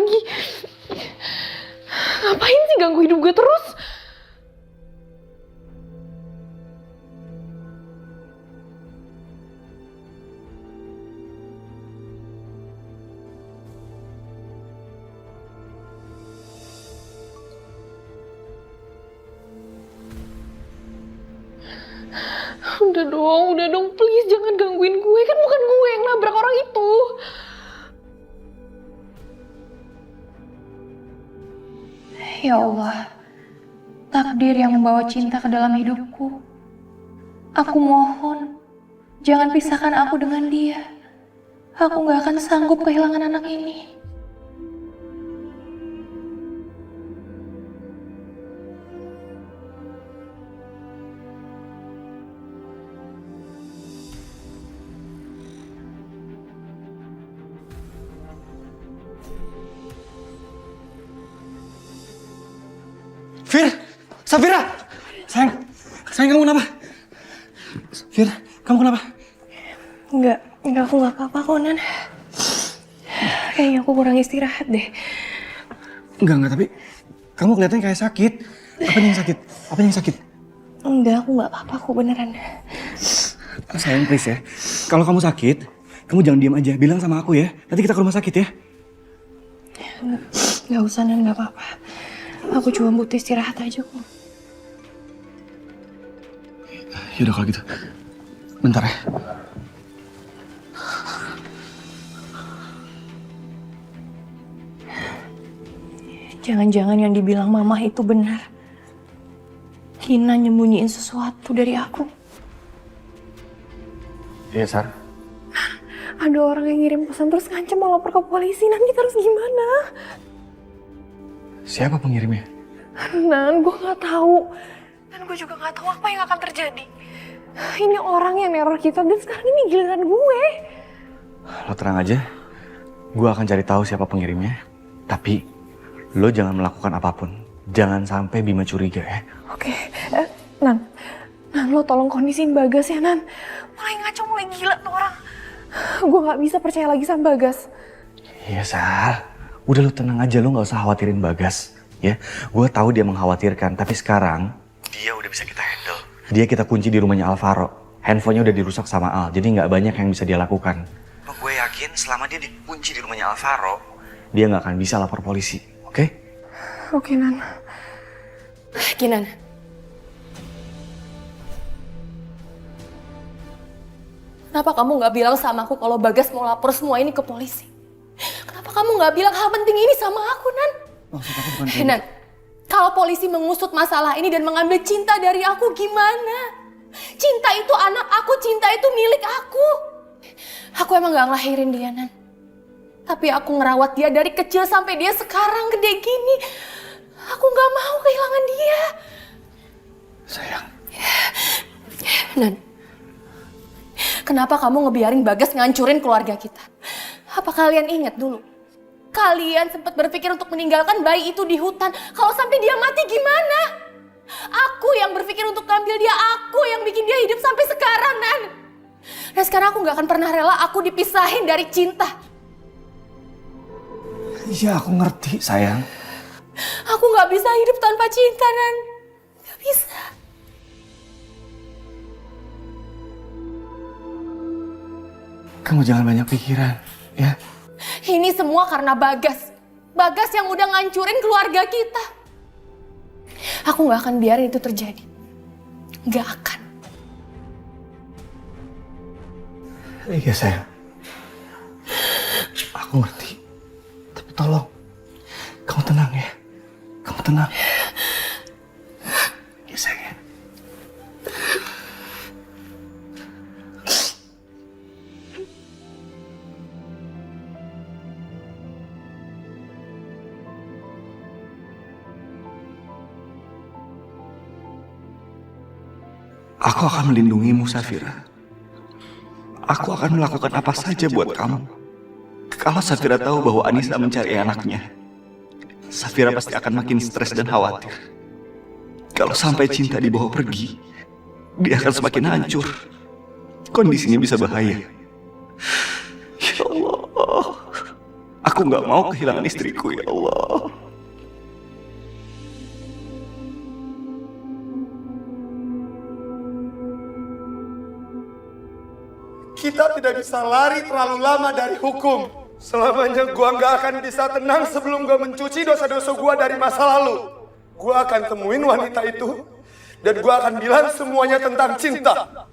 lagi. Ngapain sih ganggu hidup gue terus? Udah dong, please jangan gangguin gue. Kan bukan gue yang nabrak orang itu. Ya Allah, takdir yang membawa cinta ke dalam hidupku. Aku mohon, jangan pisahkan aku dengan dia. Aku gak akan sanggup kehilangan anak ini. Fir, Safira, sayang kamu kenapa? Fir, kamu kenapa? Enggak, aku gak apa-apa kok, Nan. Kayaknya aku kurang istirahat deh. Enggak, tapi kamu kelihatannya kayak sakit. Apanya yang sakit? Enggak, aku gak apa-apa kok, beneran. Sayang, please ya. Kalau kamu sakit, kamu jangan diam aja. Bilang sama aku ya. Nanti kita ke rumah sakit ya. Gak usah, Nan, gak apa-apa. Aku cuma butuh istirahat aja kok. Yaudah kalau gitu. Bentar ya. Jangan-jangan yang dibilang mama itu benar. Kina nyembunyiin sesuatu dari aku. Iya, Sar. Ada orang yang ngirim pesan terus ngancam mau lapor ke polisi. Nan, kita harus gimana? Siapa pengirimnya? Nan, gue gak tahu. Dan gue juga gak tahu apa yang akan terjadi. Ini orang yang neror kita dan sekarang ini giliran gue. Lo tenang aja. Gue akan cari tahu siapa pengirimnya. Tapi lo jangan melakukan apapun. Jangan sampai Bima curiga ya. Oke, Nan, lo tolong kondisiin Bagas ya, Nan. Mulai ngaco, mulai gila tuh orang. Gue gak bisa percaya lagi sama Bagas. Iya, Sar. Udah lo tenang aja, lo gak usah khawatirin Bagas. Ya, gue tahu dia mengkhawatirkan, tapi sekarang dia udah bisa kita handle. Dia kita kunci di rumahnya Alvaro. Handphonenya udah dirusak sama Al, jadi nggak banyak yang bisa dia lakukan. Gue yakin selama dia dikunci di rumahnya Alvaro, dia nggak akan bisa lapor polisi, oke? Oke, Nan. Kinan, kenapa kamu gak bilang sama aku kalau Bagas mau lapor semua ini ke polisi? Kenapa kamu gak bilang hal penting ini sama aku, Nan? Maksud aku bukan Nan, kalau polisi mengusut masalah ini dan mengambil cinta dari aku gimana? Cinta itu anak aku, cinta itu milik aku. Aku emang gak ngelahirin dia, Nan. Tapi aku ngerawat dia dari kecil sampai dia sekarang gede gini. Aku gak mau kehilangan dia. Sayang. Nan, kenapa kamu ngebiarin Bagas ngancurin keluarga kita? Apa kalian ingat dulu? Kalian sempat berpikir untuk meninggalkan bayi itu di hutan. Kalau sampai dia mati gimana? Aku yang berpikir untuk ngambil dia, aku yang bikin dia hidup sampai sekarang, Nan. Dan sekarang aku gak akan pernah rela aku dipisahin dari cinta. Iya, aku ngerti, sayang. Aku gak bisa hidup tanpa cinta, Nan. Gak bisa. Kamu jangan banyak pikiran, ya? Ini semua karena Bagas. Bagas yang udah ngancurin keluarga kita. Aku gak akan biarin itu terjadi. Gak akan. Iya, sayang. Aku ngerti. Tapi tolong, kamu tenang ya. Kamu tenang. Ya, sayang ya. Aku akan melindungimu, Safira. Aku akan melakukan apa saja buat kamu. Kalau Safira tahu bahwa Anissa mencari anaknya, Safira pasti akan makin stres dan khawatir. Kalau sampai cinta dibawa pergi, dia akan semakin hancur. Kondisinya bisa bahaya. Ya Allah, aku Aku nggak mau kehilangan istriku, ya Allah. Kita tidak bisa lari terlalu lama dari hukum. Selamanya gua nggak akan bisa tenang sebelum gua mencuci dosa-dosa gua dari masa lalu. Gua akan temuin wanita itu dan gua akan bilang semuanya tentang cinta.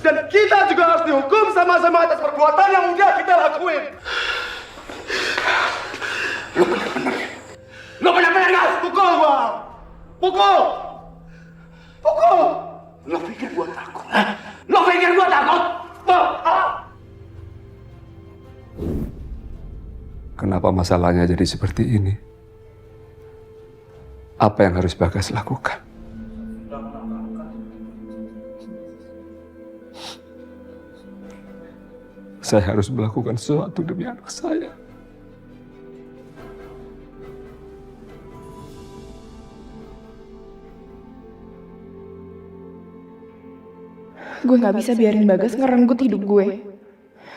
Dan kita juga harus dihukum sama-sama atas perbuatan yang udah kita lakuin. Lu benar-benar gas! Pukul gua! Pukul! Pukul! Lo pikir gua takut? Lo pikir gua takut? Kenapa masalahnya jadi seperti ini? Apa yang harus Bagas lakukan? Saya harus melakukan sesuatu demi anak saya. Gue gak bisa biarin Bagas ngerenggut hidup gue.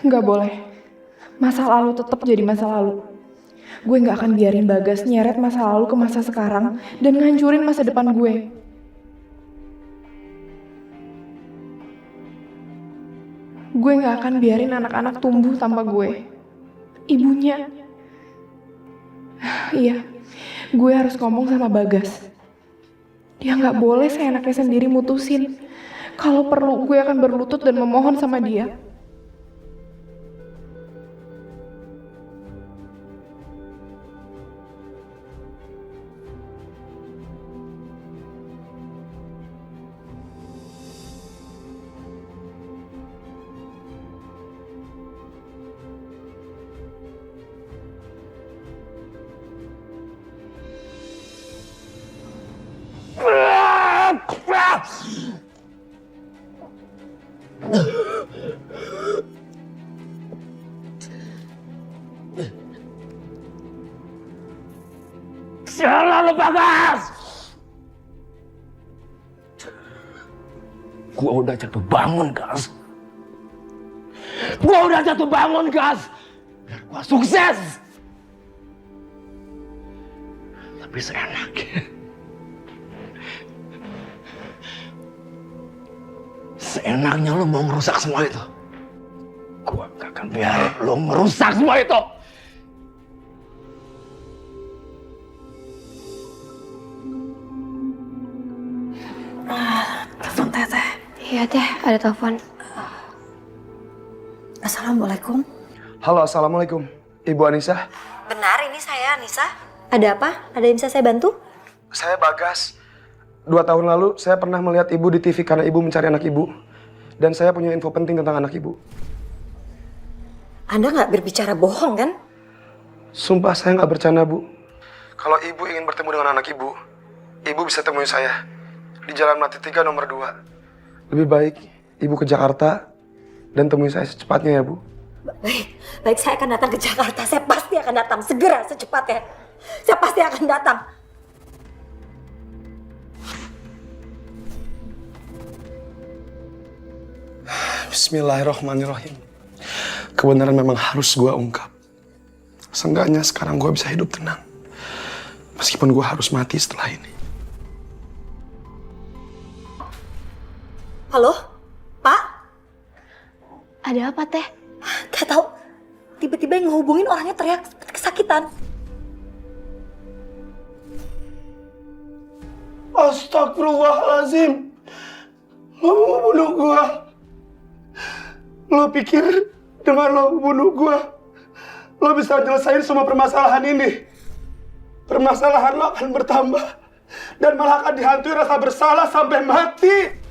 Gak boleh. Masa lalu tetap jadi masa lalu. Gue gak akan biarin Bagas nyeret masa lalu ke masa sekarang dan ngancurin masa depan gue. Gue gak akan biarin anak-anak tumbuh tanpa gue. Ibunya. Iya, gue harus ngomong sama Bagas. Dia gak boleh seenaknya sendiri mutusin. Kalau perlu, gue akan berlutut dan memohon sama dia. Sialan lu Bagas! Gua udah jatuh bangun, Gas. Gua udah jatuh bangun, Gas. Biar gua sukses. Tapi seenaknya. Seenaknya lu mau ngerusak semua itu. Gua gak akan biarin lu ngerusak semua itu. Telepon Teteh. Iya Teh, ada telepon. Assalamualaikum. Halo, assalamualaikum. Ibu Anissa. Benar, ini saya Anissa. Ada apa? Ada yang bisa saya bantu? Saya Bagas. 2 tahun lalu saya pernah melihat ibu di TV karena ibu mencari anak ibu. Dan saya punya info penting tentang anak ibu. Anda nggak berbicara bohong kan? Sumpah saya nggak bercanda, Bu. Kalau ibu ingin bertemu dengan anak ibu bisa temui saya di Jalan Melati 3 nomor 2. Lebih baik ibu ke Jakarta dan temui saya secepatnya ya, Bu. Baik, saya akan datang ke Jakarta. Saya pasti akan datang segera secepatnya. Saya pasti akan datang. Bismillahirrahmanirrahim. Kebenaran memang harus gue ungkap. Seenggaknya sekarang gue bisa hidup tenang. Meskipun gue harus mati setelah ini. Halo, Pak? Ada apa, Teh? Gak tahu. Tiba-tiba yang ngehubungin orangnya teriak seperti kesakitan. Astagfirullahaladzim. Lo mau bunuh gue? Lo pikir dengan lo bunuh gue, lo bisa nyelesain semua permasalahan ini? Permasalahan lo akan bertambah dan malah akan dihantui rasa bersalah sampai mati.